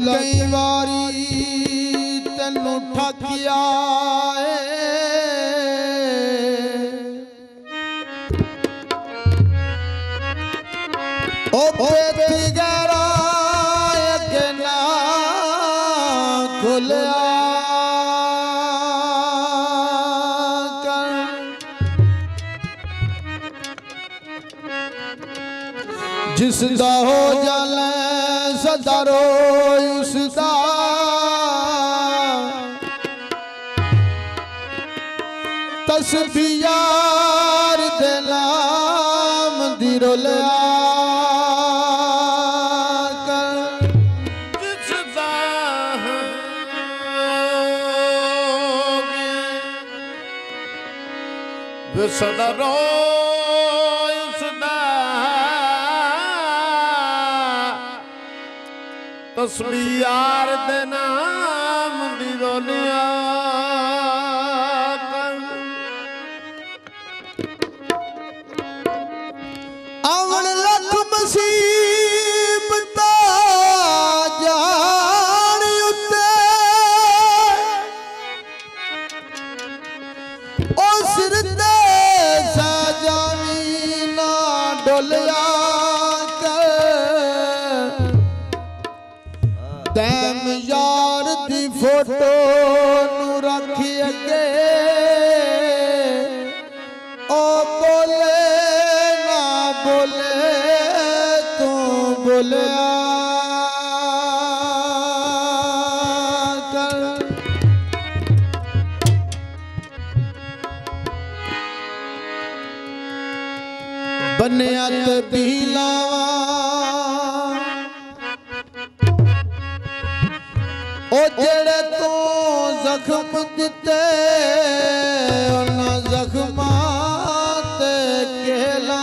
कई बारी तेनू ठकिया जिसदा हो जाले सदा रोय उसदा तस्बीह यार दे नाम दी रोलिया जिसदा हो सदा रोय उसदा तस्बीह यार दे नाम दी रोलिया आवन लख मुसीबत जान उत्ते ओ सिर ते सजावी ना डोलिया तैम यार दी फोटो नू रखी अगे ओ बोले ना बोले तू बोलिया कर बनिया ते बिलावा ओ जेड़े तू जख्म दिते उन्हां जख्मां ते केला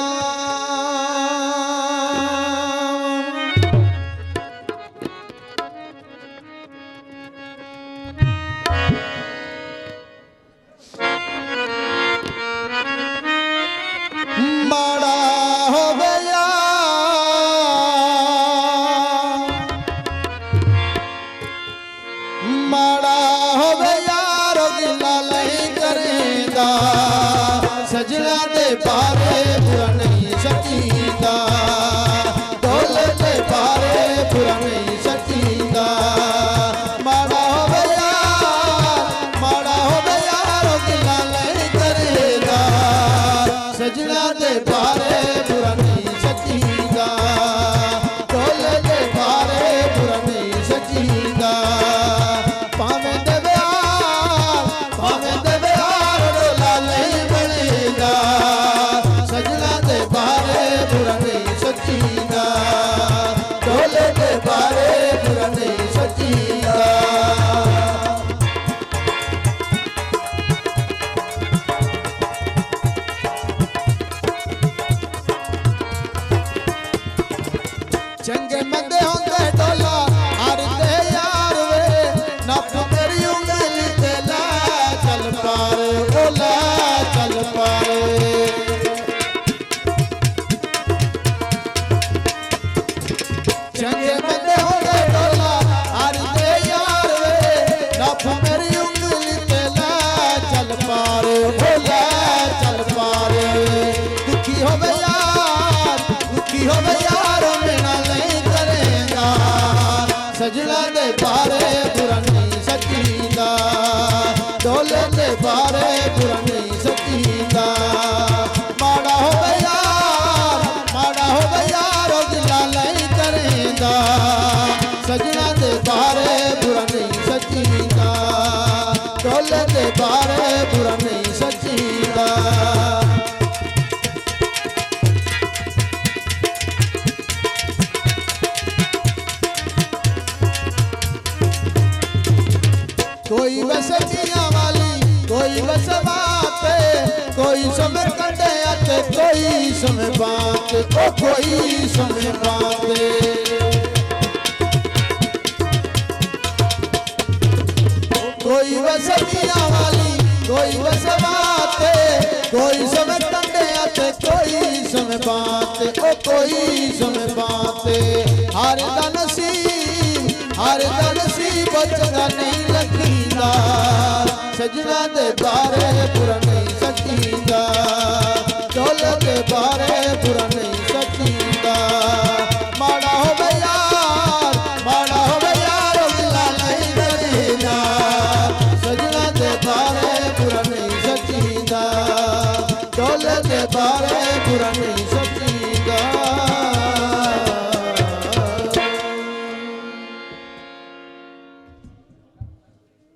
माड़ा हो गया माड़ा होवे यारो गिला नहीं करेंदा सजना दे बारे बुरा नहीं सकीदा ढोले दे बारे बुरा नहीं सकीदा माड़ा होवे यारो गिला नहीं करेंदा सजना दे बारे बुरा नहीं सकीदा ढोले दे बारे बुरा नहीं सकीदा सजना दे बारे बुरा नहीं सकीदा ढोले दे बारे बुरा नहीं सकीदा चंगे मंदे होंदे डोला हर दे यार वे नप तेरी उंगली ते ला चल पारे ओला चल पारे चंगे मंदे होंदे डोला हर दे यार वे नप मेरी उंगली ते ला चल पारे ओला चल पारे दुखी होवे यार मेरा नहीं करेगा सजना दे बारे बुरा नहीं सकीदा ढोले दे बारे बुरा नहीं सकीदा माड़ा हो यार गिला नहीं करेगा सजना दे बारे बुरा नहीं सकीदा ढोले दे बारे बुरा नहीं सकीदा कोई बस मियां वाली कोई बस बाते कोई समय कंडे आते कोई समय बात ओ कोई समय बाते कोई बस मियां वाली कोई बस बाते कोई समय कंडे आते कोई समय बाते ओ कोई समय बाते हर दा नसीब हर चंगा नहीं लगीदा सजना दे बारे बुरा नहीं सकीदा ढोल दे बारे बुरा नहीं सकीदा माड़ा होवे यार मिला नहीं करीदा सजना दे बारे बुरा नहीं सकीदा ढोल दे बारे बुरा नहीं